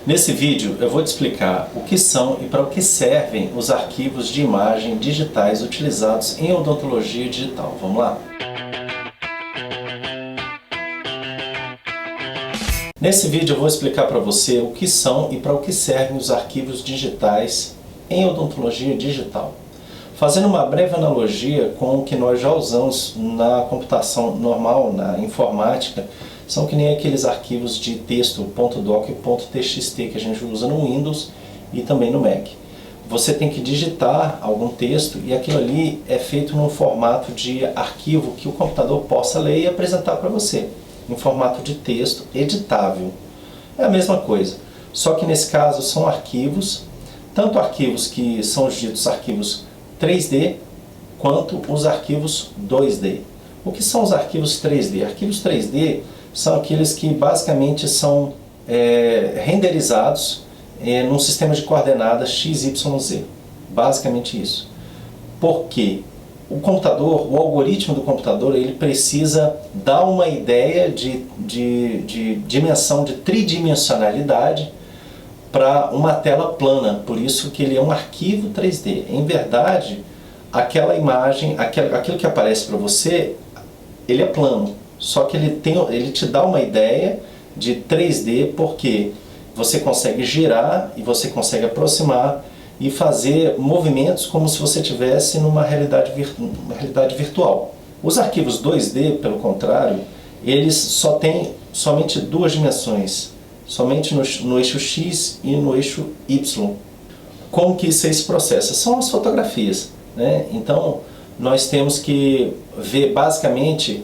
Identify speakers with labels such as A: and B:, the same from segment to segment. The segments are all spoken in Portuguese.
A: Nesse vídeo eu vou te explicar o que são e para o que servem os arquivos de imagem digitais utilizados em odontologia digital. Vamos lá? Nesse vídeo eu vou explicar para você o que são e para o que servem os arquivos digitais em odontologia digital. Fazendo uma breve analogia com o que nós já usamos na computação normal, na informática, são que nem aqueles arquivos de texto .doc e .txt que a gente usa no Windows e também no Mac. Você tem que digitar algum texto e aquilo ali é feito num formato de arquivo que o computador possa ler e apresentar para você, em formato de texto editável. É a mesma coisa, só que nesse caso são arquivos, tanto arquivos que são os ditos arquivos 3D, quanto os arquivos 2D. O que são os arquivos 3D? Arquivos 3D são aqueles que basicamente são renderizados num sistema de coordenadas XYZ. Basicamente isso. Porque o computador, o algoritmo do computador, ele precisa dar uma ideia de dimensão, de tridimensionalidade para uma tela plana, por isso que ele é um arquivo 3D. Em verdade, aquela imagem, aquilo que aparece para você, ele é plano, só que ele te dá uma ideia de 3D porque você consegue girar e você consegue aproximar e fazer movimentos como se você estivesse numa realidade virtual. Os arquivos 2D, pelo contrário, eles só têm somente duas dimensões, somente no eixo X e no eixo Y. Como que isso se processa? São as fotografias, né? Então, nós temos que ver basicamente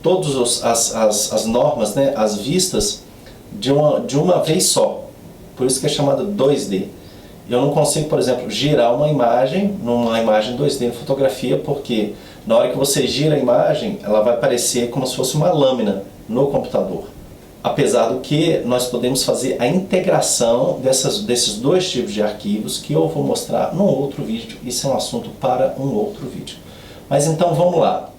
A: todas as normas, né? As vistas de uma vez só. Por isso que é chamado 2D. Eu não consigo, por exemplo, girar uma imagem numa imagem 2D em fotografia, porque na hora que você gira a imagem, ela vai parecer como se fosse uma lâmina no computador. Apesar do que nós podemos fazer a integração desses dois tipos de arquivos que eu vou mostrar num outro vídeo. Isso é um assunto para um outro vídeo. Mas então vamos lá.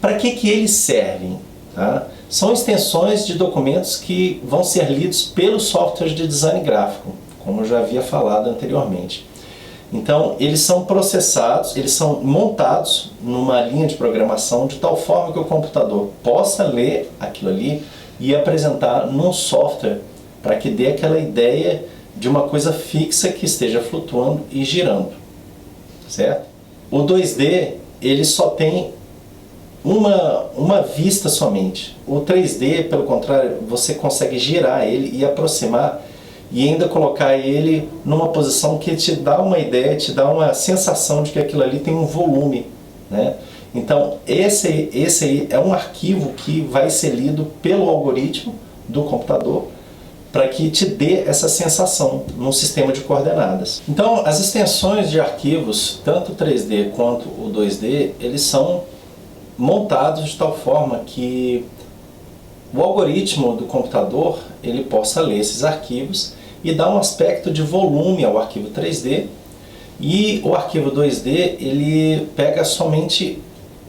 A: Para que eles servem? Tá? São extensões de documentos que vão ser lidos pelo software de design gráfico, como eu já havia falado anteriormente. Então, eles são processados, eles são montados numa linha de programação de tal forma que o computador possa ler aquilo ali e apresentar num software para que dê aquela ideia de uma coisa fixa que esteja flutuando e girando, certo? O 2D, ele só tem uma vista somente. O 3D, pelo contrário, você consegue girar ele e aproximar e ainda colocar ele numa posição que te dá uma ideia, te dá uma sensação de que aquilo ali tem um volume, né? Então, esse aí é um arquivo que vai ser lido pelo algoritmo do computador para que te dê essa sensação num sistema de coordenadas. Então, as extensões de arquivos, tanto o 3D quanto o 2D, eles são montados de tal forma que o algoritmo do computador ele possa ler esses arquivos e dar um aspecto de volume ao arquivo 3D, e o arquivo 2D ele pega somente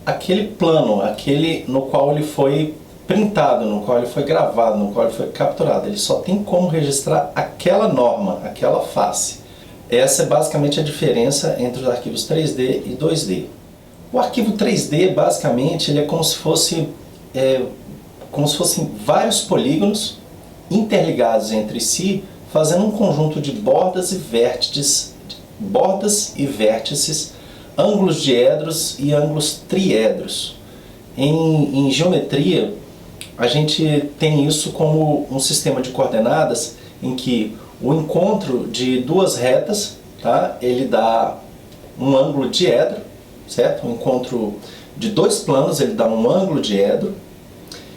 A: aquele plano, aquele no qual ele foi printado, no qual ele foi gravado, no qual ele foi capturado. Ele só tem como registrar aquela norma, aquela face. Essa é basicamente a diferença entre os arquivos 3D e 2D. O arquivo 3D, basicamente, ele é como se fossem vários polígonos interligados entre si, fazendo um conjunto de bordas e vértices, ângulos diedros e ângulos triedros. Em geometria, a gente tem isso como um sistema de coordenadas em que o encontro de duas retas, tá, ele dá um ângulo diedro, certo? O encontro de dois planos, ele dá um ângulo diedro,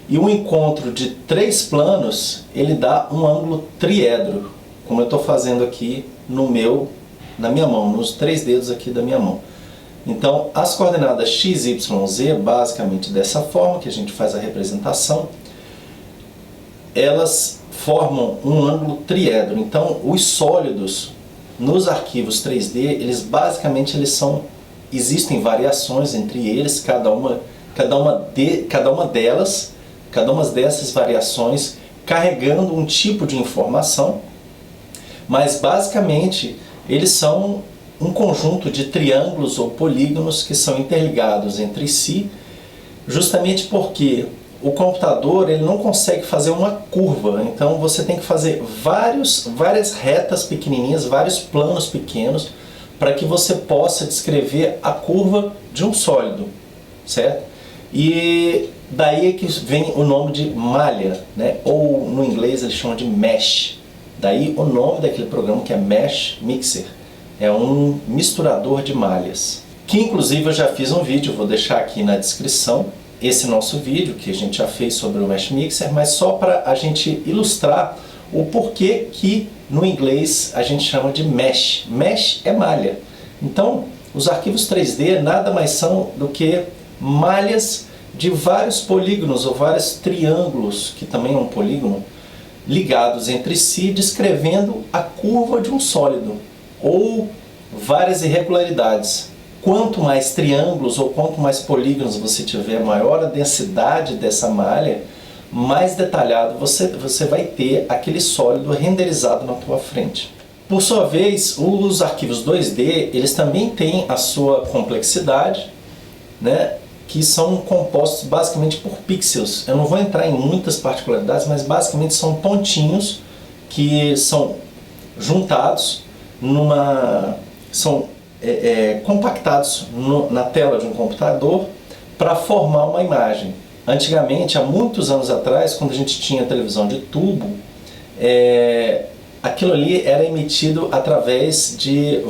A: e o encontro de três planos, ele dá um ângulo triedro, como eu estou fazendo aqui na minha mão, nos três dedos aqui da minha mão. Então, as coordenadas x, y, z, basicamente dessa forma que a gente faz a representação, elas formam um ângulo triedro. Então, os sólidos nos arquivos 3D, existem variações entre eles, cada uma dessas variações carregando um tipo de informação, mas basicamente eles são um conjunto de triângulos ou polígonos que são interligados entre si, justamente porque o computador ele não consegue fazer uma curva, então você tem que fazer várias retas pequenininhas, vários planos pequenos, para que você possa descrever a curva de um sólido, certo? E daí é que vem o nome de malha, né? Ou no inglês eles chamam de mesh. Daí o nome daquele programa que é Mesh Mixer. É um misturador de malhas. Que inclusive eu já fiz um vídeo, vou deixar aqui na descrição, esse nosso vídeo que a gente já fez sobre o Mesh Mixer, mas só para a gente ilustrar o porquê que no inglês a gente chama de mesh. Mesh é malha. Então, os arquivos 3D nada mais são do que malhas de vários polígonos ou vários triângulos, que também é um polígono, ligados entre si, descrevendo a curva de um sólido ou várias irregularidades. Quanto mais triângulos ou quanto mais polígonos você tiver, maior a densidade dessa malha, mais detalhado você vai ter aquele sólido renderizado na tua frente. Por sua vez, os arquivos 2D, eles também têm a sua complexidade, né, que são compostos basicamente por pixels. Eu não vou entrar em muitas particularidades, mas basicamente são pontinhos que são juntados são compactados na tela de um computador para formar uma imagem. Antigamente, há muitos anos atrás, quando a gente tinha televisão de tubo, aquilo ali era emitido através de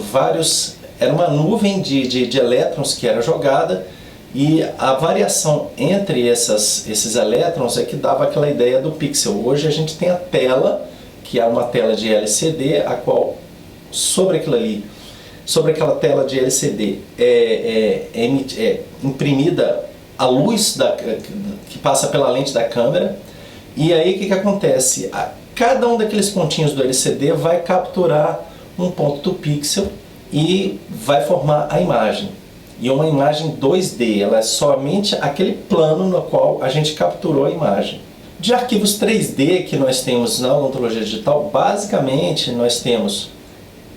A: era uma nuvem de elétrons que era jogada, e a variação entre esses elétrons é que dava aquela ideia do pixel. Hoje a gente tem a tela, que é uma tela de LCD, a qual sobre aquela tela de LCD é imprimida a luz que passa pela lente da câmera, e aí o que acontece? Cada um daqueles pontinhos do LCD vai capturar um ponto do pixel e vai formar a imagem. E uma imagem 2D, ela é somente aquele plano no qual a gente capturou a imagem. De arquivos 3D que nós temos na odontologia digital, basicamente nós temos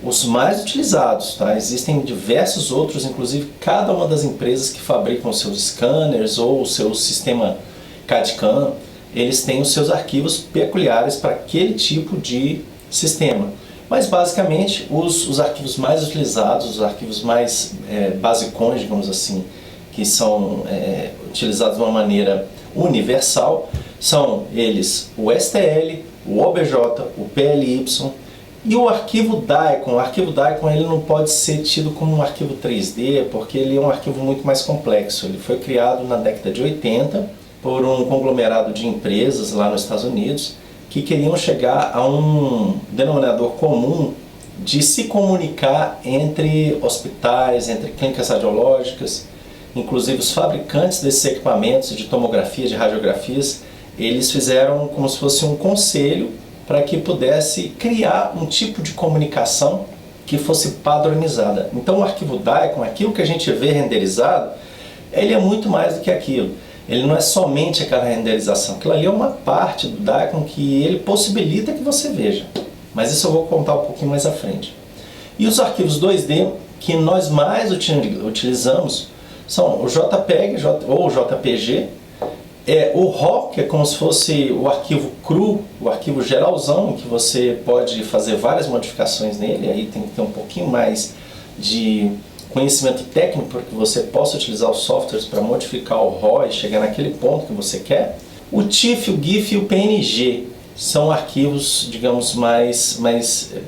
A: os mais utilizados, tá? Existem diversos outros, inclusive cada uma das empresas que fabricam seus scanners ou o seu sistema CAD/CAM, eles têm os seus arquivos peculiares para aquele tipo de sistema. Mas basicamente os arquivos mais utilizados, os arquivos mais basicões, digamos assim, que são utilizados de uma maneira universal, são eles o STL, o OBJ, o PLY, e o arquivo DICOM. O arquivo DICOM ele não pode ser tido como um arquivo 3D, porque ele é um arquivo muito mais complexo. Ele foi criado na década de 80 por um conglomerado de empresas lá nos Estados Unidos que queriam chegar a um denominador comum de se comunicar entre hospitais, entre clínicas radiológicas. Inclusive os fabricantes desses equipamentos de tomografia, de radiografias, eles fizeram como se fosse um conselho para que pudesse criar um tipo de comunicação que fosse padronizada. Então o arquivo DICOM, aquilo que a gente vê renderizado, ele é muito mais do que aquilo. Ele não é somente aquela renderização, aquilo ali é uma parte do DICOM que ele possibilita que você veja. Mas isso eu vou contar um pouquinho mais à frente. E os arquivos 2D que nós mais utilizamos são o JPEG ou JPG, o RAW, que é como se fosse o arquivo cru, o arquivo geralzão, em que você pode fazer várias modificações nele, aí tem que ter um pouquinho mais de conhecimento técnico para que você possa utilizar os softwares para modificar o RAW e chegar naquele ponto que você quer. O TIFF, o GIF e o PNG são arquivos, digamos,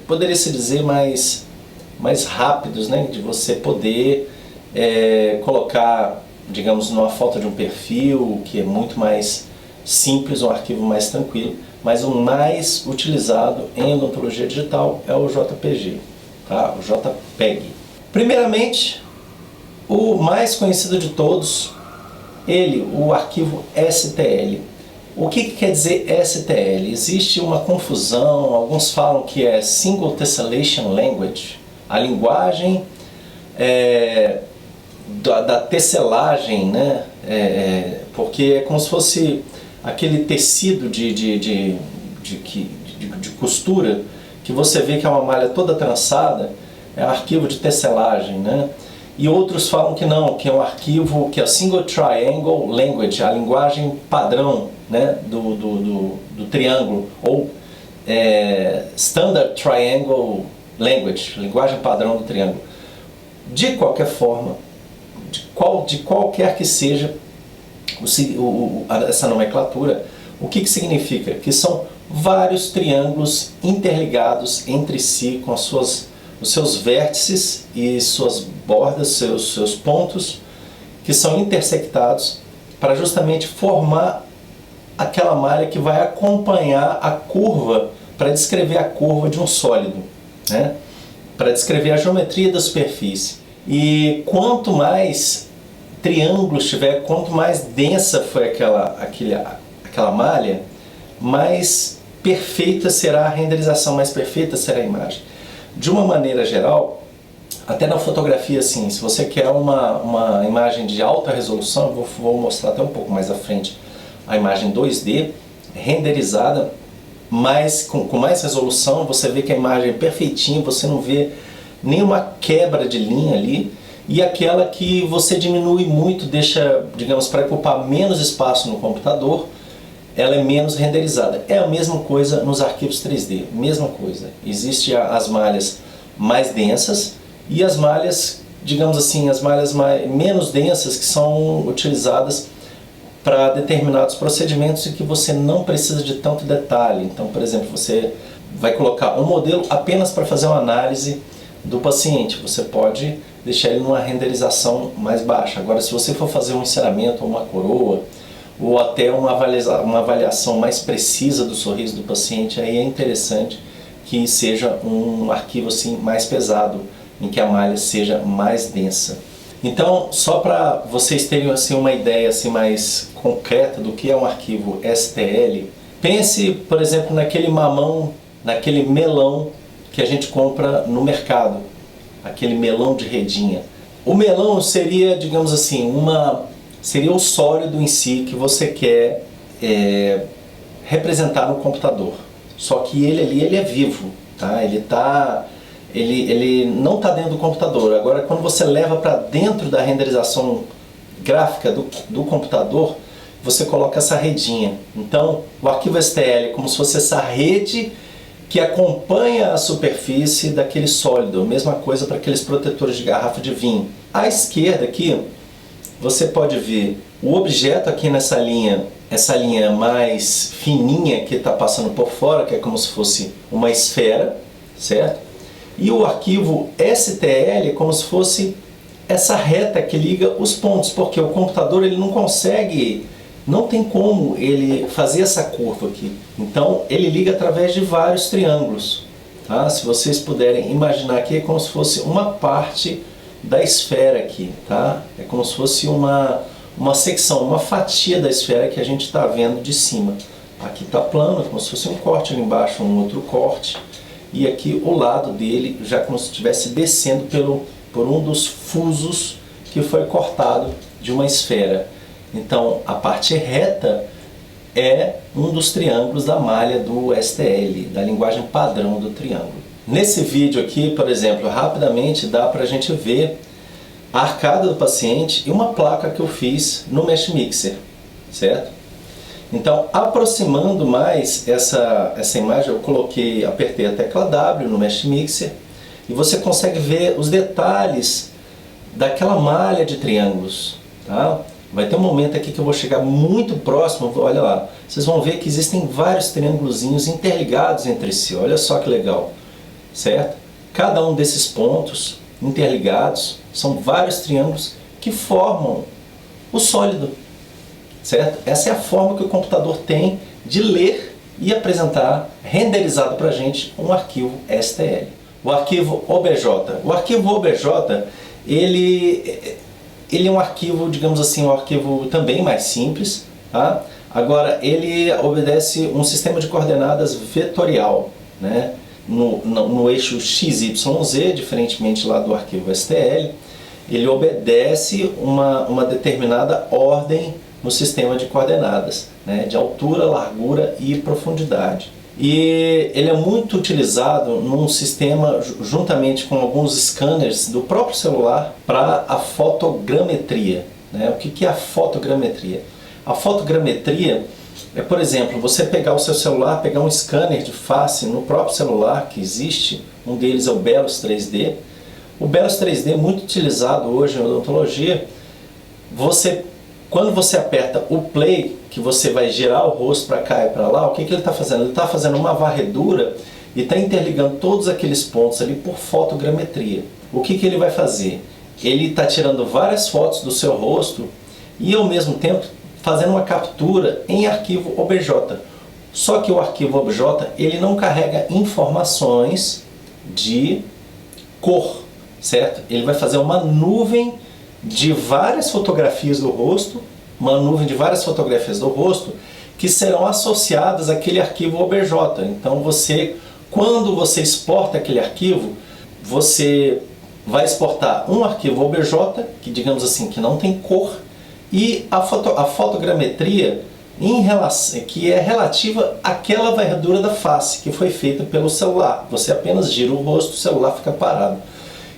A: poderia-se dizer, mais rápidos, né, de você poder colocar, digamos, numa foto de um perfil, que é muito mais simples, um arquivo mais tranquilo, mas o mais utilizado em odontologia digital é o JPG, tá? O JPEG. Primeiramente, o mais conhecido de todos, o arquivo STL. O que quer dizer STL? Existe uma confusão, alguns falam que é Single Tessellation Language, a linguagem da tesselagem, né? Porque é como se fosse aquele tecido de costura, que você vê que é uma malha toda trançada, é um arquivo de tecelagem, né? E outros falam que não, que é um arquivo que é Single Triangle Language, a linguagem padrão, né, do triângulo, ou Standard Triangle Language, linguagem padrão do triângulo. De qualquer forma, de qualquer que seja essa nomenclatura, o que significa? Que são vários triângulos interligados entre si com os seus vértices e suas bordas, seus pontos, que são intersectados para justamente formar aquela malha que vai acompanhar a curva, para descrever a curva de um sólido, né? Para descrever a geometria da superfície. E quanto mais triângulos tiver, quanto mais densa foi aquela malha, mais perfeita será a renderização, mais perfeita será a imagem. De uma maneira geral, até na fotografia, assim, se você quer uma imagem de alta resolução, eu vou mostrar até um pouco mais à frente a imagem 2D, renderizada, mas com mais resolução, você vê que a imagem é perfeitinha, você não vê nenhuma quebra de linha ali, e aquela que você diminui muito, deixa, digamos, para ocupar menos espaço no computador, ela é menos renderizada. É a mesma coisa nos arquivos 3D, mesma coisa. Existem as malhas mais densas e as malhas, digamos assim, as malhas menos densas, que são utilizadas para determinados procedimentos e que você não precisa de tanto detalhe. Então, por exemplo, você vai colocar um modelo apenas para fazer uma análise do paciente. Você pode deixar ele numa renderização mais baixa. Agora, se você for fazer um enceramento ou uma coroa, ou até uma avaliação mais precisa do sorriso do paciente, aí é interessante que seja um arquivo assim mais pesado, em que a malha seja mais densa. Então, só para vocês terem assim uma ideia assim mais concreta do que é um arquivo STL, pense, por exemplo, naquele mamão, naquele melão que a gente compra no mercado, aquele melão de redinha. O melão seria, digamos assim, seria o sólido em si que você quer representar no computador. Só que ele é vivo, tá? Ele não está dentro do computador. Agora, quando você leva para dentro da renderização gráfica do computador, você coloca essa redinha. Então, o arquivo STL é como se fosse essa rede que acompanha a superfície daquele sólido. Mesma coisa para aqueles protetores de garrafa de vinho. À esquerda aqui, você pode ver o objeto aqui nessa linha, essa linha mais fininha que está passando por fora, que é como se fosse uma esfera, certo? E o arquivo STL é como se fosse essa reta que liga os pontos, porque o computador ele não consegue, não tem como ele fazer essa curva aqui. Então ele liga através de vários triângulos, tá? Se vocês puderem imaginar aqui, é como se fosse uma parte da esfera aqui, tá? É como se fosse uma secção, uma fatia da esfera que a gente está vendo de cima. Aqui está plano, como se fosse um corte ali embaixo, um outro corte. E aqui o lado dele, já como se estivesse descendo por um dos fusos que foi cortado de uma esfera. Então a parte reta é um dos triângulos da malha do STL, da linguagem padrão do triângulo. Nesse vídeo aqui, por exemplo, rapidamente dá para a gente ver a arcada do paciente e uma placa que eu fiz no Mesh Mixer, certo? Então, aproximando mais essa imagem, eu apertei a tecla W no Mesh Mixer e você consegue ver os detalhes daquela malha de triângulos, tá? Vai ter um momento aqui que eu vou chegar muito próximo, olha lá, vocês vão ver que existem vários triângulozinhos interligados entre si, olha só que legal, certo? Cada um desses pontos interligados são vários triângulos que formam o sólido, certo? Essa é a forma que o computador tem de ler e apresentar, renderizado para a gente, um arquivo STL. O arquivo OBJ. O arquivo OBJ, ele é um arquivo, digamos assim, um arquivo também mais simples, tá? Agora, ele obedece um sistema de coordenadas vetorial, né? No eixo XYZ, diferentemente lá do arquivo STL, ele obedece uma determinada ordem no sistema de coordenadas, né? De altura, largura e profundidade. E ele é muito utilizado num sistema, juntamente com alguns scanners do próprio celular, para a fotogrametria, né? O que é a fotogrametria? A fotogrametria é, por exemplo, você pegar o seu celular, pegar um scanner de face no próprio celular que existe, um deles é o Bellus 3D. O Bellus 3D é muito utilizado hoje em odontologia. Quando você aperta o play, que você vai girar o rosto para cá e para lá, o que ele está fazendo? Ele está fazendo uma varredura e está interligando todos aqueles pontos ali por fotogrametria. O que ele vai fazer? Ele está tirando várias fotos do seu rosto e ao mesmo tempo fazendo uma captura em arquivo OBJ. Só que o arquivo OBJ ele não carrega informações de cor, certo? Ele vai fazer uma nuvem de várias fotografias do rosto, que serão associadas àquele arquivo OBJ. Então quando você exporta aquele arquivo, você vai exportar um arquivo OBJ, que digamos assim, que não tem cor, e a fotogrametria que é relativa àquela varredura da face que foi feita pelo celular. Você apenas gira o rosto, o celular fica parado.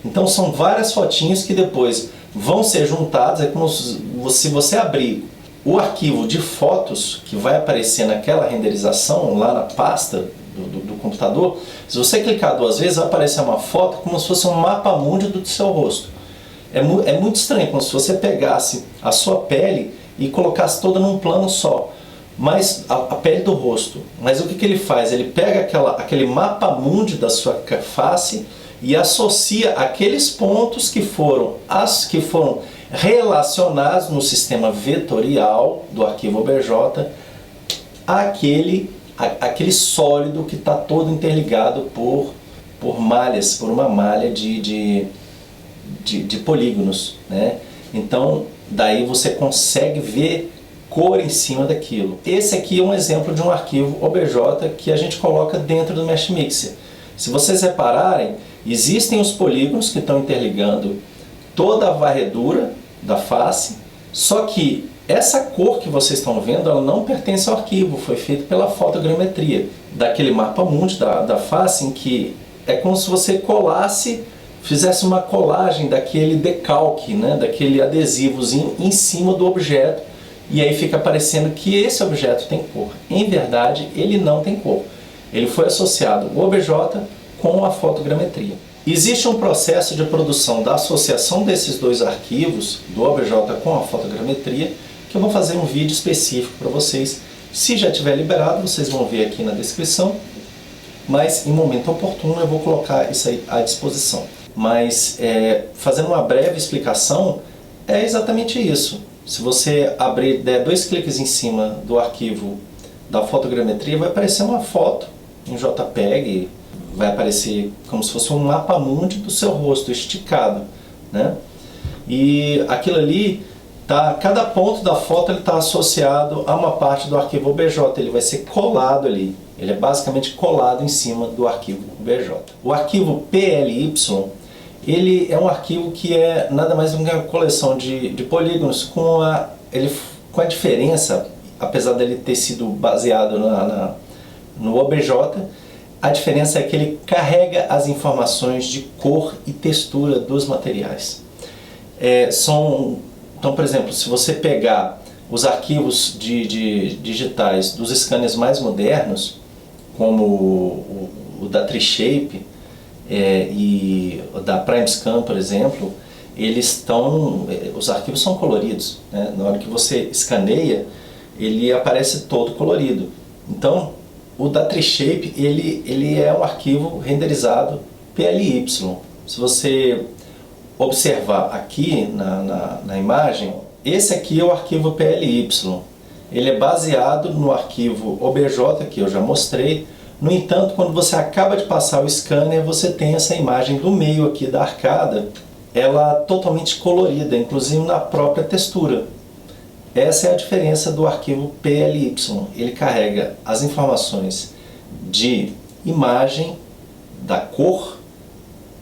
A: Então são várias fotinhas que depois vão ser juntadas. É como se você abrir o arquivo de fotos que vai aparecer naquela renderização lá na pasta do computador. Se você clicar 2 vezes, vai aparecer uma foto como se fosse um mapa mundi do seu rosto. É muito estranho, como se você pegasse a sua pele e colocasse toda num plano só, mas a pele do rosto. Mas o que ele faz? Ele pega aquele mapa mundi da sua face e associa aqueles pontos que foram relacionados no sistema vetorial do arquivo OBJ àquele sólido que está todo interligado por malhas, por uma malha de polígonos, né? Então daí você consegue ver cor em cima daquilo. Esse aqui é um exemplo de um arquivo OBJ que a gente coloca dentro do Mesh Mixer. Se vocês repararem, existem os polígonos que estão interligando toda a varredura da face, só que essa cor que vocês estão vendo, ela não pertence ao arquivo, foi feito pela fotogrametria daquele mapa mundi da face, em que é como se você fizesse uma colagem daquele decalque, né, daquele adesivozinho em cima do objeto, e aí fica parecendo que esse objeto tem cor. Em verdade, ele não tem cor. Ele foi associado o OBJ com a fotogrametria. Existe um processo de produção da associação desses dois arquivos, do OBJ com a fotogrametria, que eu vou fazer um vídeo específico para vocês. Se já tiver liberado, vocês vão ver aqui na descrição, mas em momento oportuno eu vou colocar isso aí à disposição. Mas fazendo uma breve explicação, é exatamente isso. Se você der 2 cliques em cima do arquivo da fotogrametria, vai aparecer uma foto em JPEG, vai aparecer como se fosse um mapa mundi do seu rosto esticado, né? E aquilo ali, cada ponto da foto está associado a uma parte do arquivo OBJ, ele vai ser colado ali. Ele é basicamente colado em cima do arquivo OBJ. O arquivo PLY, ele é um arquivo que é nada mais do que uma coleção de polígonos com a diferença, apesar dele ter sido baseado no OBJ, a diferença é que ele carrega as informações de cor e textura dos materiais. Então, por exemplo, se você pegar os arquivos digitais dos scanners mais modernos, como o da Treeshape e o da PrimeScan, por exemplo, os arquivos são coloridos, né? Na hora que você escaneia, ele aparece todo colorido. Então, o da Treeshape, ele é um arquivo renderizado PLY. Se você observar aqui na imagem, esse aqui é o arquivo PLY. Ele é baseado no arquivo OBJ, que eu já mostrei. No entanto, quando você acaba de passar o scanner, você tem essa imagem do meio aqui da arcada, ela totalmente colorida, inclusive na própria textura. Essa é a diferença do arquivo PLY. Ele carrega as informações de imagem, da cor,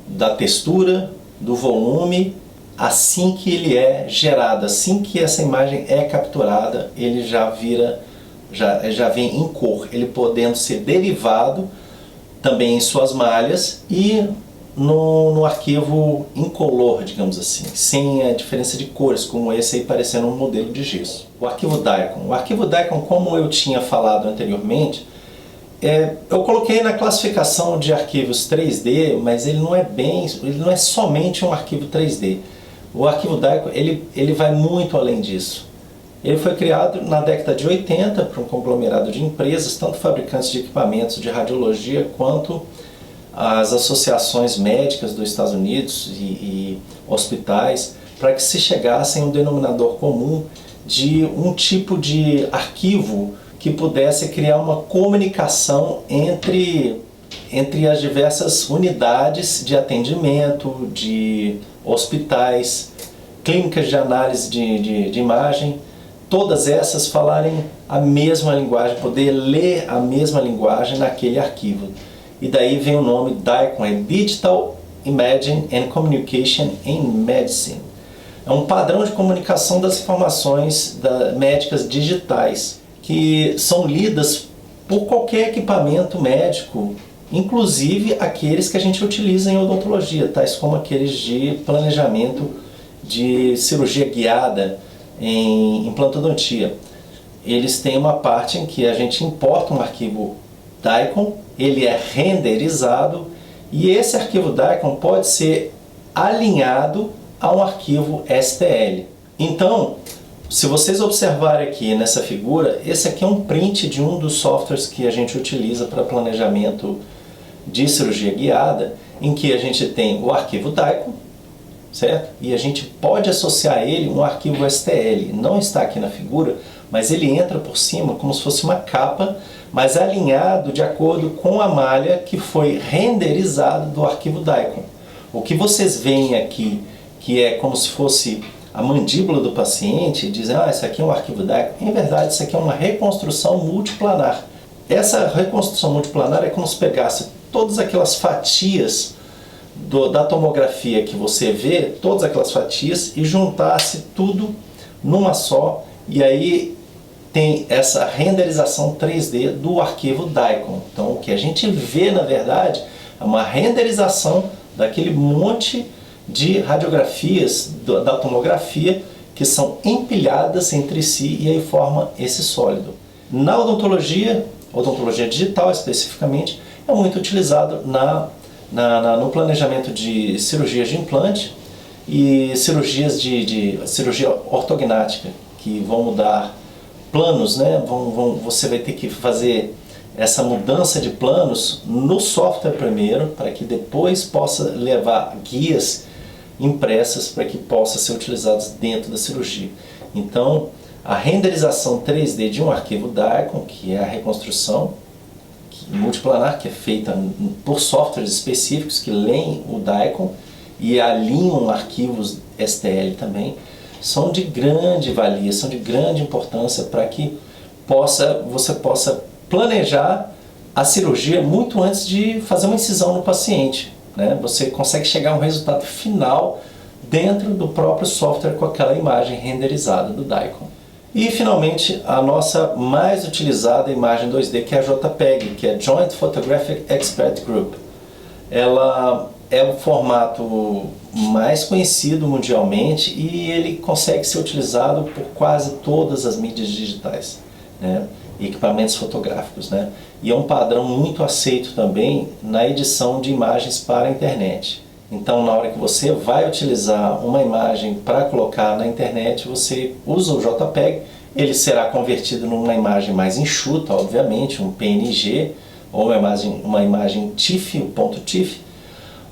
A: da textura, do volume, assim que ele é gerado, assim que essa imagem é capturada, ele já vira já vem em cor, ele podendo ser derivado também em suas malhas e no arquivo incolor, digamos assim, sem a diferença de cores, como esse aí parecendo um modelo de gesso. O arquivo DICOM, como eu tinha falado anteriormente, eu coloquei na classificação de arquivos 3D, mas ele não é somente um arquivo 3D. O arquivo DICOM, ele vai muito além disso. Ele foi criado na década de 80 por um conglomerado de empresas, tanto fabricantes de equipamentos de radiologia quanto as associações médicas dos Estados Unidos e hospitais, para que se chegasse a um denominador comum de um tipo de arquivo que pudesse criar uma comunicação entre as diversas unidades de atendimento, de hospitais, clínicas de análise de imagem, todas essas falarem a mesma linguagem, poder ler a mesma linguagem naquele arquivo. E daí vem o nome DICOM, é Digital Imaging and Communication in Medicine. É um padrão de comunicação das informações médicas digitais, que são lidas por qualquer equipamento médico, inclusive aqueles que a gente utiliza em odontologia, tais como aqueles de planejamento de cirurgia guiada em implantodontia. Eles têm uma parte em que a gente importa um arquivo DICOM, ele é renderizado e esse arquivo DICOM pode ser alinhado a um arquivo STL. Então, se vocês observarem aqui nessa figura, esse aqui é um print de um dos softwares que a gente utiliza para planejamento de cirurgia guiada, em que a gente tem o arquivo DICOM, certo? E a gente pode associar a ele um arquivo STL. Não está aqui na figura, mas ele entra por cima como se fosse uma capa, mas alinhado de acordo com a malha que foi renderizada do arquivo DICOM. O que vocês veem aqui, que é como se fosse a mandíbula do paciente, e dizem, isso aqui é um arquivo DICOM. Em verdade, isso aqui é uma reconstrução multiplanar. Essa reconstrução multiplanar é como se pegasse todas aquelas fatias da tomografia que você vê, todas aquelas fatias, e juntasse tudo numa só, e aí tem essa renderização 3D do arquivo DICOM. Então, o que a gente vê, na verdade, é uma renderização daquele monte de radiografias da tomografia que são empilhadas entre si e aí forma esse sólido. Na odontologia digital especificamente, é muito utilizado no planejamento de cirurgias de implante e cirurgias de cirurgia ortognática, que vão mudar planos, né? Você vai ter que fazer essa mudança de planos no software primeiro, para que depois possa levar guias impressas para que possam ser utilizados dentro da cirurgia. Então, a renderização 3D de um arquivo DICOM, que é a reconstrução multiplanar, que é feita por softwares específicos que leem o DICOM e alinham arquivos STL também, são de grande valia, são de grande importância para que você possa planejar a cirurgia muito antes de fazer uma incisão no paciente, né? Você consegue chegar a um resultado final dentro do próprio software com aquela imagem renderizada do DICOM. E finalmente a nossa mais utilizada imagem 2D, que é a JPEG, que é Joint Photographic Expert Group. Ela é o formato mais conhecido mundialmente e ele consegue ser utilizado por quase todas as mídias digitais, né? E equipamentos fotográficos, né? E é um padrão muito aceito também na edição de imagens para a internet. Então, na hora que você vai utilizar uma imagem para colocar na internet, você usa o JPEG, ele será convertido numa imagem mais enxuta, obviamente, um PNG ou uma imagem TIFF, um ponto TIFF,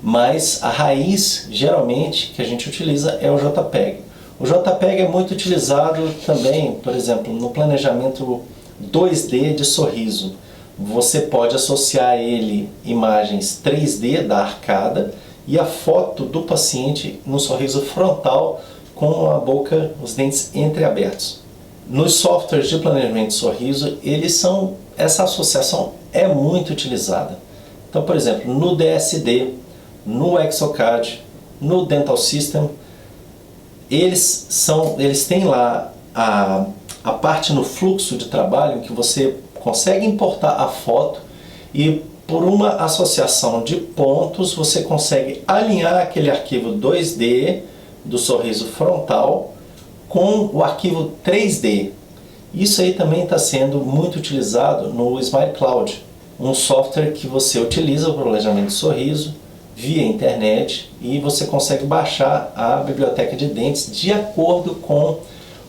A: mas a raiz, geralmente, que a gente utiliza é o JPEG. O JPEG é muito utilizado também, por exemplo, no planejamento 2D de sorriso. Você pode associar a ele imagens 3D da arcada e a foto do paciente no sorriso frontal com a boca, os dentes entreabertos. Nos softwares de planejamento de sorriso, essa associação é muito utilizada. Então, por exemplo, no DSD, no Exocad, no Dental System, eles têm lá a parte no fluxo de trabalho em que você consegue importar a foto e por uma associação de pontos você consegue alinhar aquele arquivo 2D do sorriso frontal com o arquivo 3D. Isso aí também está sendo muito utilizado no Smile Cloud, um software que você utiliza para o planejamento de sorriso via internet e você consegue baixar a biblioteca de dentes de acordo com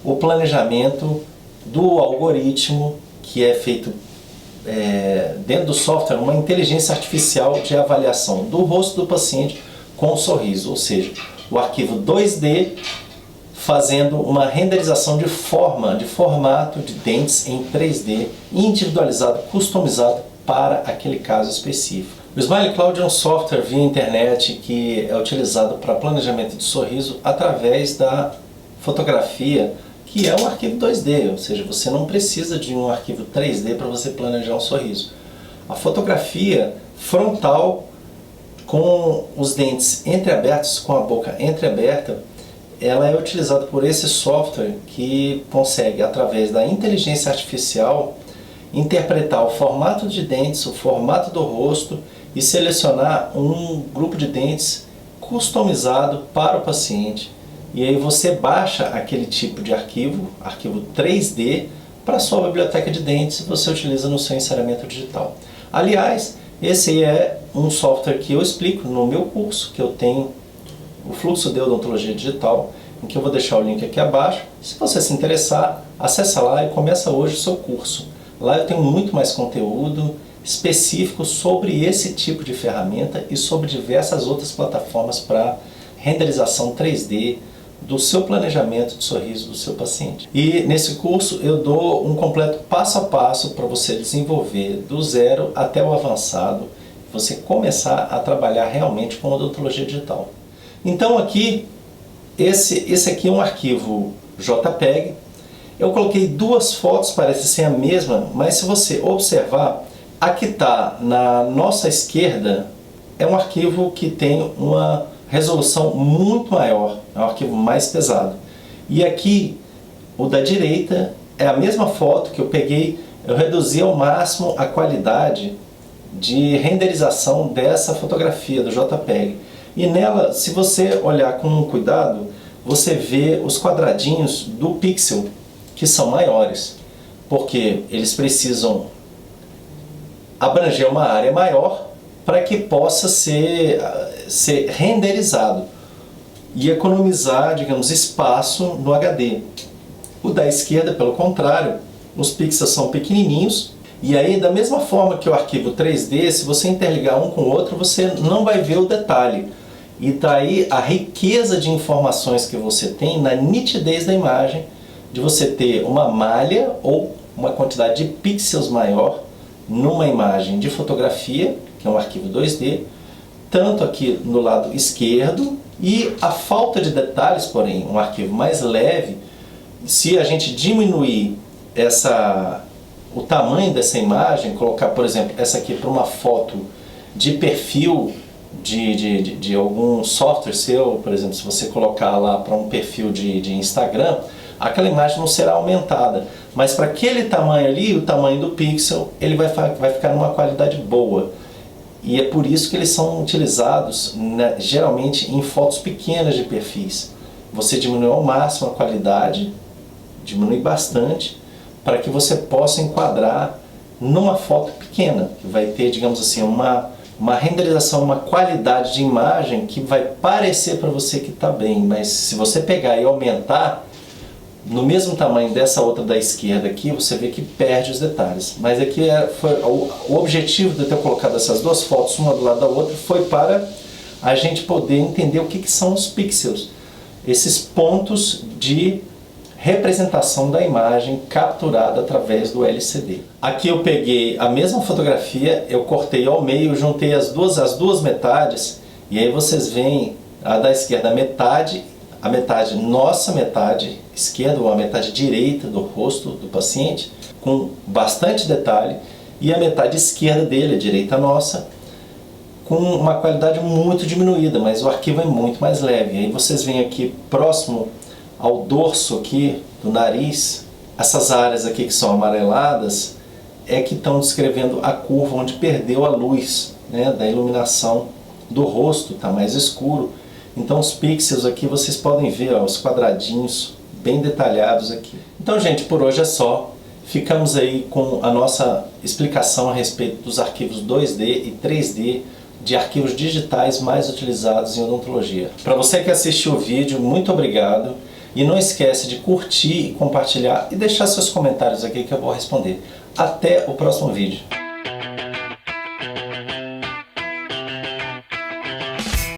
A: o planejamento do algoritmo que é feito dentro do software, uma inteligência artificial de avaliação do rosto do paciente com o sorriso, ou seja, o arquivo 2D fazendo uma renderização de formato de dentes em 3D, individualizado, customizado para aquele caso específico. O Smile Cloud é um software via internet que é utilizado para planejamento de sorriso através da fotografia, que é um arquivo 2D, ou seja, você não precisa de um arquivo 3D para você planejar um sorriso. A fotografia frontal com os dentes entreabertos, com a boca entreaberta, ela é utilizada por esse software que consegue, através da inteligência artificial, interpretar o formato de dentes, o formato do rosto e selecionar um grupo de dentes customizado para o paciente. E aí você baixa aquele tipo de arquivo 3D, para a sua biblioteca de dentes e você utiliza no seu encerramento digital. Aliás, esse é um software que eu explico no meu curso, que eu tenho, o Fluxo de Odontologia Digital, em que eu vou deixar o link aqui abaixo. Se você se interessar, acessa lá e começa hoje o seu curso. Lá eu tenho muito mais conteúdo específico sobre esse tipo de ferramenta e sobre diversas outras plataformas para renderização 3D do seu planejamento de sorriso do seu paciente. E nesse curso eu dou um completo passo a passo para você desenvolver do zero até o avançado, você começar a trabalhar realmente com odontologia digital. Então aqui, esse aqui é um arquivo JPEG. Eu coloquei duas fotos, parece ser a mesma, mas se você observar, a que está na nossa esquerda é um arquivo que tem uma resolução muito maior, é um arquivo mais pesado. E aqui, o da direita, é a mesma foto que eu peguei, eu reduzi ao máximo a qualidade de renderização dessa fotografia do JPEG. E nela, se você olhar com cuidado, você vê os quadradinhos do pixel, que são maiores, porque eles precisam abranger uma área maior para que possa ser renderizado e economizar, digamos, espaço no HD. O da esquerda, pelo contrário, os pixels são pequenininhos e aí, da mesma forma que o arquivo 3D, se você interligar um com o outro, você não vai ver o detalhe. E daí a riqueza de informações que você tem na nitidez da imagem, de você ter uma malha ou uma quantidade de pixels maior numa imagem de fotografia, que é um arquivo 2D, tanto aqui no lado esquerdo, e a falta de detalhes, porém, um arquivo mais leve. Se a gente diminuir o tamanho dessa imagem, colocar, por exemplo, essa aqui para uma foto de perfil de algum software seu, por exemplo, se você colocar lá para um perfil de Instagram, aquela imagem não será aumentada, mas para aquele tamanho ali, o tamanho do pixel, ele vai ficar numa qualidade boa. E é por isso que eles são utilizados, né, geralmente em fotos pequenas de perfis. Você diminui ao máximo a qualidade, diminui bastante, para que você possa enquadrar numa foto pequena, que vai ter, digamos assim, uma renderização, uma qualidade de imagem que vai parecer para você que está bem, mas se você pegar e aumentar no mesmo tamanho dessa outra da esquerda aqui, você vê que perde os detalhes. Mas aqui o objetivo de eu ter colocado essas duas fotos, uma do lado da outra, foi para a gente poder entender o que são os pixels, esses pontos de representação da imagem capturada através do LCD. Aqui eu peguei a mesma fotografia, eu cortei ao meio, juntei as duas metades, e aí vocês veem a da esquerda a metade nossa metade esquerda ou a metade direita do rosto do paciente, com bastante detalhe, e a metade esquerda dele, a direita nossa, com uma qualidade muito diminuída, mas o arquivo é muito mais leve. Aí vocês veem aqui próximo ao dorso aqui do nariz, Essas áreas aqui que são amareladas é que estão descrevendo a curva onde perdeu a luz, né, da iluminação do rosto, está mais escuro. Então os pixels aqui vocês podem ver, ó, os quadradinhos bem detalhados aqui. Então, gente, por hoje é só. Ficamos aí com a nossa explicação a respeito dos arquivos 2D e 3D de arquivos digitais mais utilizados em odontologia. Para você que assistiu o vídeo, muito obrigado. E não esquece de curtir, compartilhar e deixar seus comentários aqui que eu vou responder. Até o próximo vídeo.